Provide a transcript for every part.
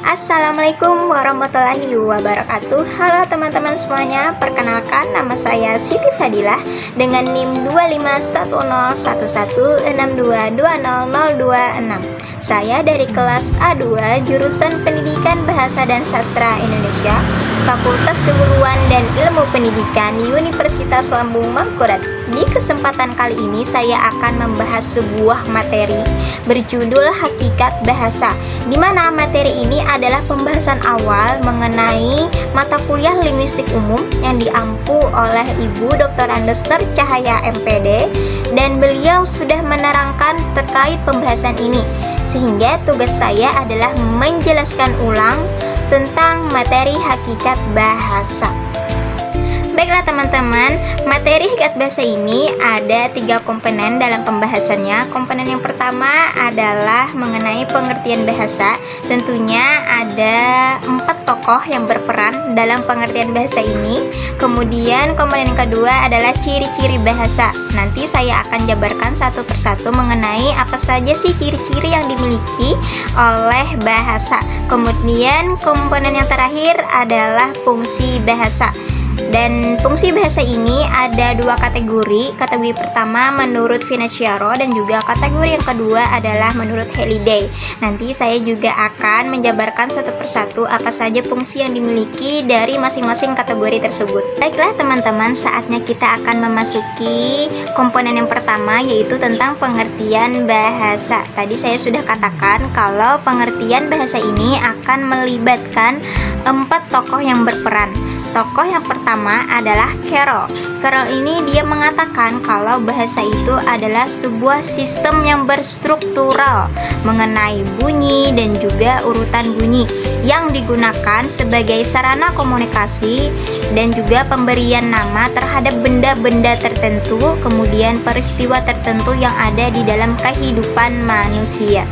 Assalamualaikum warahmatullahi wabarakatuh. Halo teman-teman semuanya, perkenalkan nama saya Siti Fadilah dengan NIM 2511162200026. Saya dari kelas A2 jurusan Pendidikan Bahasa dan Sastra Indonesia, Fakultas Keguruan dan Ilmu Pendidikan Universitas Lambung Mangkurat. Di kesempatan kali ini saya akan membahas sebuah materi berjudul Hakikat Bahasa, di mana materi ini adalah pembahasan awal mengenai mata kuliah linguistik umum yang diampu oleh Ibu Dr. Andes Nur Cahaya MPD, dan beliau sudah menerangkan terkait pembahasan ini, sehingga tugas saya adalah menjelaskan ulang tentang materi hakikat bahasa. Baiklah teman-teman, materi hakikat bahasa ini ada 3 komponen dalam pembahasannya. Komponen yang pertama adalah mengenai pengertian bahasa. Tentunya ada 4 tokoh yang berperan dalam pengertian bahasa ini. Kemudian komponen yang kedua adalah ciri-ciri bahasa. Nanti saya akan jabarkan satu persatu mengenai apa saja sih ciri-ciri yang dimiliki oleh bahasa. Kemudian komponen yang terakhir adalah fungsi bahasa. Dan fungsi bahasa ini ada 2 kategori. Kategori pertama menurut Financiero dan juga kategori yang kedua adalah menurut Halliday. Nanti saya juga akan menjabarkan satu persatu apa saja fungsi yang dimiliki dari masing-masing kategori tersebut. Baiklah teman-teman, saatnya kita akan memasuki komponen yang pertama, yaitu tentang pengertian bahasa. Tadi saya sudah katakan kalau pengertian bahasa ini akan melibatkan 4 tokoh yang berperan. Tokoh yang pertama adalah Carroll. Carroll ini dia mengatakan kalau bahasa itu adalah sebuah sistem yang berstruktural mengenai bunyi dan juga urutan bunyi yang digunakan sebagai sarana komunikasi dan juga pemberian nama terhadap benda-benda tertentu, kemudian peristiwa tertentu yang ada di dalam kehidupan manusia.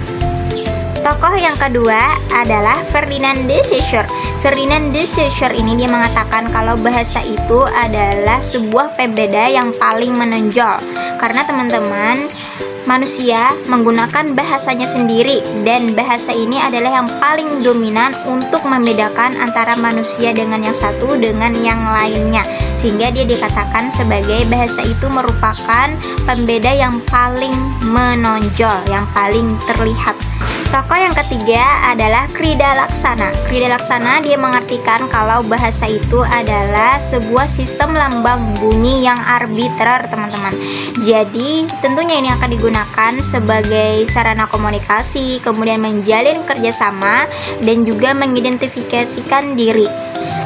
Tokoh yang kedua adalah Ferdinand de Saussure. Ferdinand de Saussure ini dia mengatakan kalau bahasa itu adalah sebuah pembeda yang paling menonjol, karena teman-teman, manusia menggunakan bahasanya sendiri, dan bahasa ini adalah yang paling dominan untuk membedakan antara manusia dengan yang satu dengan yang lainnya, sehingga dia dikatakan sebagai bahasa itu merupakan pembeda yang paling menonjol, yang paling terlihat. Tokoh yang ketiga adalah Krida Laksana. Krida Laksana dia mengartikan kalau bahasa itu adalah sebuah sistem lambang bunyi yang arbitrer, teman-teman. Jadi tentunya ini akan digunakan sebagai sarana komunikasi, kemudian menjalin kerjasama dan juga mengidentifikasikan diri.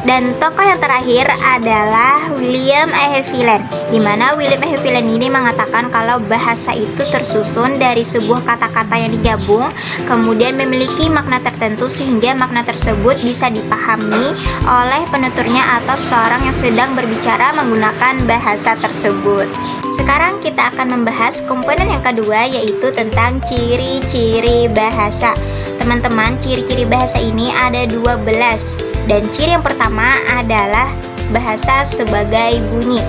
Dan tokoh yang terakhir adalah William E. Havilland, di mana William E. Havilland ini mengatakan kalau bahasa itu tersusun dari sebuah kata-kata yang digabung, kemudian memiliki makna tertentu sehingga makna tersebut bisa dipahami oleh penuturnya atau seseorang yang sedang berbicara menggunakan bahasa tersebut. Sekarang kita akan membahas komponen yang kedua, yaitu tentang ciri-ciri bahasa. Teman-teman, ciri-ciri bahasa ini ada 12. Dan ciri yang pertama adalah bahasa sebagai bunyi.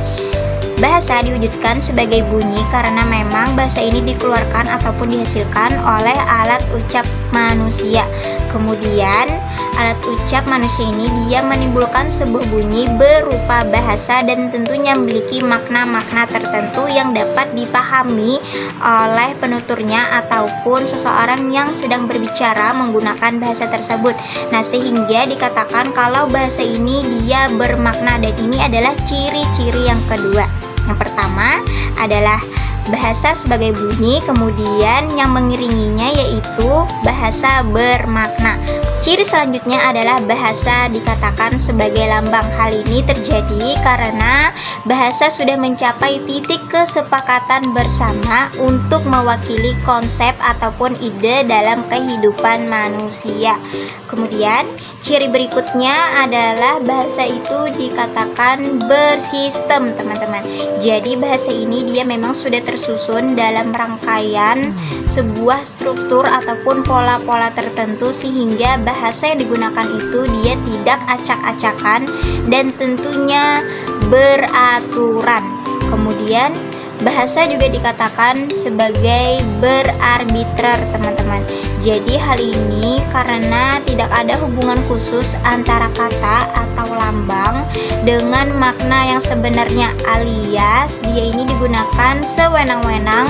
Bahasa diwujudkan sebagai bunyi karena memang bahasa ini dikeluarkan ataupun dihasilkan oleh alat ucap manusia. Kemudian alat ucap manusia ini dia menimbulkan sebuah bunyi berupa bahasa dan tentunya memiliki makna-makna tertentu yang dapat dipahami oleh penuturnya ataupun seseorang yang sedang berbicara menggunakan bahasa tersebut. Nah, sehingga dikatakan kalau bahasa ini dia bermakna, dan ini adalah ciri-ciri yang kedua. Yang pertama adalah bahasa sebagai bunyi, kemudian yang mengiringinya yaitu bahasa bermakna. Ciri selanjutnya adalah bahasa dikatakan sebagai lambang. Hal ini terjadi karena bahasa sudah mencapai titik kesepakatan bersama untuk mewakili konsep ataupun ide dalam kehidupan manusia. Kemudian ciri berikutnya adalah bahasa itu dikatakan bersistem, teman-teman. Jadi bahasa ini dia memang sudah tersusun dalam rangkaian sebuah struktur ataupun pola-pola tertentu, sehingga bahasa yang digunakan itu dia tidak acak-acakan dan tentunya beraturan. Kemudian Bahasa juga dikatakan sebagai berarbitrer, teman-teman. Jadi hal ini karena tidak ada hubungan khusus antara kata atau lambang dengan makna yang sebenarnya, alias dia ini digunakan sewenang-wenang,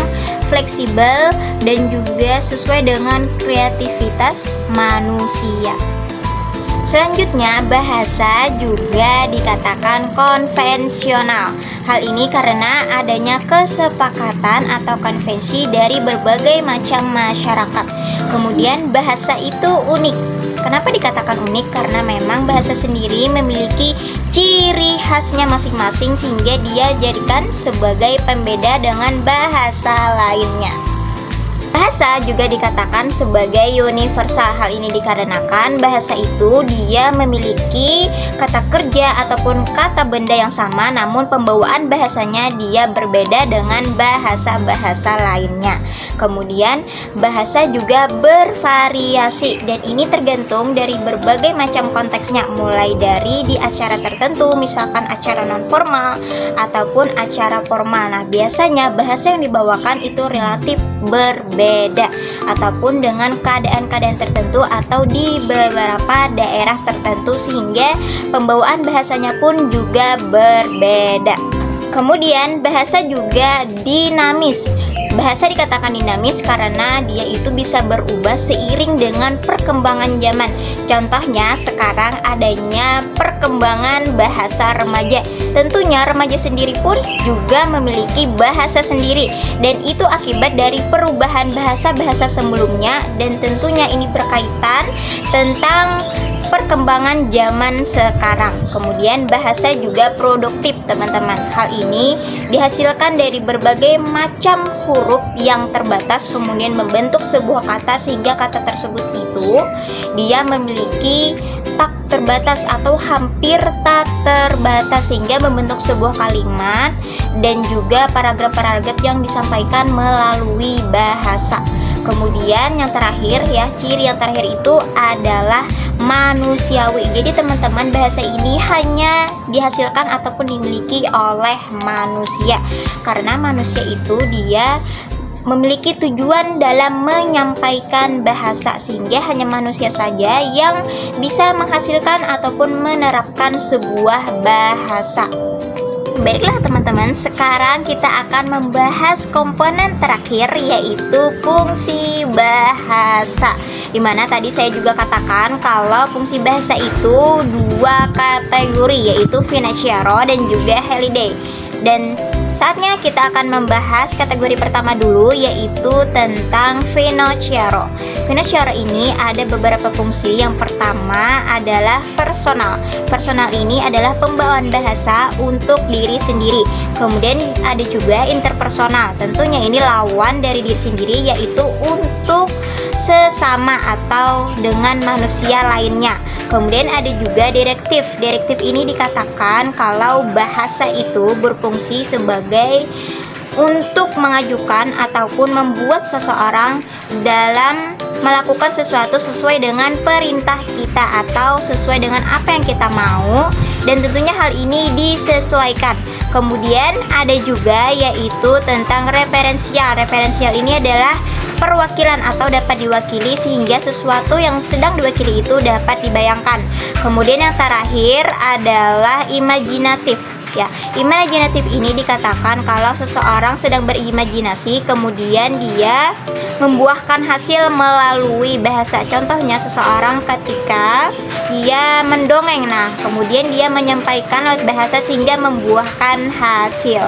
fleksibel, dan juga sesuai dengan kreativitas manusia. Selanjutnya, bahasa juga dikatakan konvensional. Hal ini karena adanya kesepakatan atau konvensi dari berbagai macam masyarakat. Kemudian bahasa itu unik. Kenapa dikatakan unik? Karena memang bahasa sendiri memiliki ciri khasnya masing-masing sehingga dia jadikan sebagai pembeda dengan bahasa lainnya. Bahasa juga dikatakan sebagai universal. Hal ini dikarenakan bahasa itu dia memiliki kata kerja ataupun kata benda yang sama, namun pembawaan bahasanya dia berbeda dengan bahasa-bahasa lainnya. Kemudian bahasa juga bervariasi dan ini tergantung dari berbagai macam konteksnya, mulai dari di acara tertentu, misalkan acara non formal ataupun acara formal. Nah, biasanya bahasa yang dibawakan itu relatif berbeda ataupun dengan keadaan-keadaan tertentu atau di beberapa daerah tertentu sehingga pembawaan bahasanya pun juga berbeda. Kemudian bahasa juga dinamis. Bahasa dikatakan dinamis karena dia itu bisa berubah seiring dengan perkembangan zaman. Contohnya sekarang adanya perkembangan bahasa remaja. Tentunya remaja sendiri pun juga memiliki bahasa sendiri dan itu akibat dari perubahan bahasa-bahasa sebelumnya, dan tentunya ini berkaitan tentang perkembangan zaman sekarang. Kemudian bahasa juga produktif, teman-teman. Hal ini dihasilkan dari berbagai macam huruf yang terbatas kemudian membentuk sebuah kata sehingga kata tersebut itu dia memiliki tak terbatas atau hampir tak terbatas sehingga membentuk sebuah kalimat dan juga paragraf-paragraf yang disampaikan melalui bahasa. Kemudian yang terakhir ya, ciri yang terakhir itu adalah manusiawi. Jadi teman-teman, bahasa ini hanya dihasilkan ataupun dimiliki oleh manusia. Karena manusia itu dia memiliki tujuan dalam menyampaikan bahasa sehingga hanya manusia saja yang bisa menghasilkan ataupun menerapkan sebuah bahasa. Baiklah teman-teman, sekarang kita akan membahas komponen terakhir yaitu fungsi bahasa. Dimana tadi saya juga katakan kalau fungsi bahasa itu dua kategori yaitu Financiero dan juga Halliday. Dan saatnya kita akan membahas kategori pertama dulu yaitu tentang Financiero. Financiero ini ada beberapa fungsi. Yang pertama adalah personal. Personal ini adalah pembawaan bahasa untuk diri sendiri. Kemudian ada juga interpersonal. Tentunya ini lawan dari diri sendiri yaitu untuk sesama atau dengan manusia lainnya. Kemudian ada juga direktif. Direktif ini dikatakan kalau bahasa itu berfungsi sebagai untuk mengajukan ataupun membuat seseorang dalam melakukan sesuatu sesuai dengan perintah kita atau sesuai dengan apa yang kita mau, dan tentunya hal ini disesuaikan. Kemudian ada juga yaitu tentang referensial. Referensial ini adalah perwakilan atau dapat diwakili sehingga sesuatu yang sedang diwakili itu dapat dibayangkan. Kemudian yang terakhir adalah imajinatif. Ya, imajinatif ini dikatakan kalau seseorang sedang berimajinasi kemudian dia membuahkan hasil melalui bahasa. Contohnya seseorang ketika dia mendongeng, nah kemudian dia menyampaikan lewat bahasa sehingga membuahkan hasil.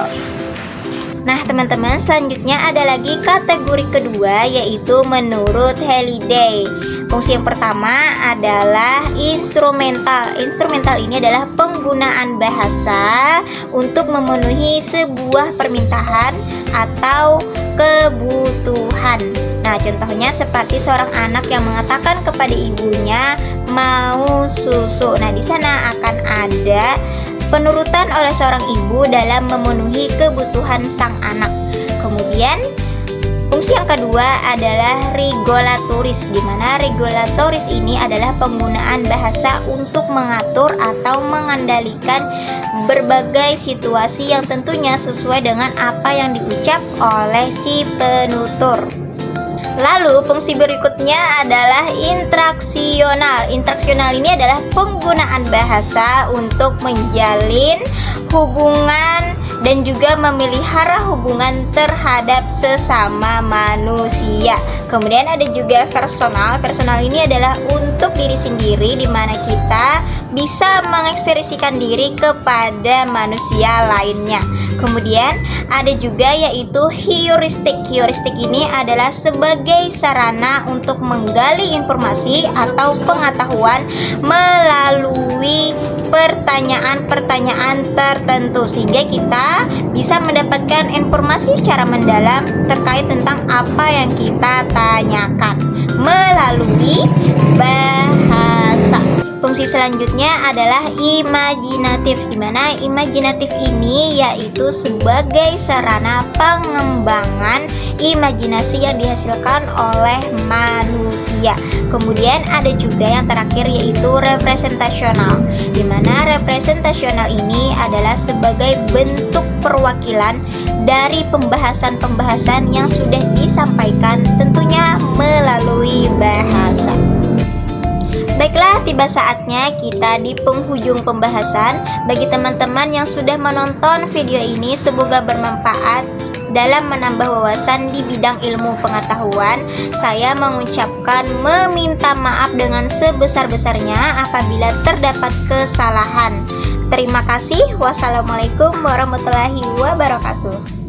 Nah teman-teman, selanjutnya ada lagi kategori kedua yaitu menurut Halliday. Fungsi yang pertama adalah instrumental. Instrumental ini adalah penggunaan bahasa untuk memenuhi sebuah permintaan atau kebutuhan. Nah contohnya seperti seorang anak yang mengatakan kepada ibunya mau susu. Nah di sana akan ada penurutan oleh seorang ibu dalam memenuhi kebutuhan sang anak. Kemudian Fungsi yang kedua adalah regulatoris, di mana regulatoris ini adalah penggunaan bahasa untuk mengatur atau mengendalikan berbagai situasi yang tentunya sesuai dengan apa yang diucap oleh si penutur. Lalu fungsi berikutnya adalah intraksional. Intraksional ini adalah penggunaan bahasa untuk menjalin hubungan dan juga memelihara hubungan terhadap sesama manusia. Kemudian ada juga personal. Personal ini adalah untuk diri sendiri, di mana kita bisa mengekspresikan diri kepada manusia lainnya. Kemudian ada juga yaitu heuristik. Heuristik ini adalah sebagai sarana untuk menggali informasi atau pengetahuan melalui pertanyaan-pertanyaan tertentu, sehingga kita bisa mendapatkan informasi secara mendalam terkait tentang apa yang kita tanyakan melalui bahasa. Fungsi selanjutnya adalah imajinatif, di mana imajinatif ini yaitu sebagai sarana pengembangan imajinasi yang dihasilkan oleh manusia. Kemudian ada juga yang terakhir yaitu representasional, di mana representasional ini adalah sebagai bentuk perwakilan dari pembahasan-pembahasan yang sudah disampaikan tentunya melalui bahasa. Baiklah, tiba saatnya kita di penghujung pembahasan. Bagi teman-teman yang sudah menonton video ini, semoga bermanfaat dalam menambah wawasan di bidang ilmu pengetahuan. Saya mengucapkan meminta maaf dengan sebesar-besarnya apabila terdapat kesalahan. Terima kasih. Wassalamualaikum warahmatullahi wabarakatuh.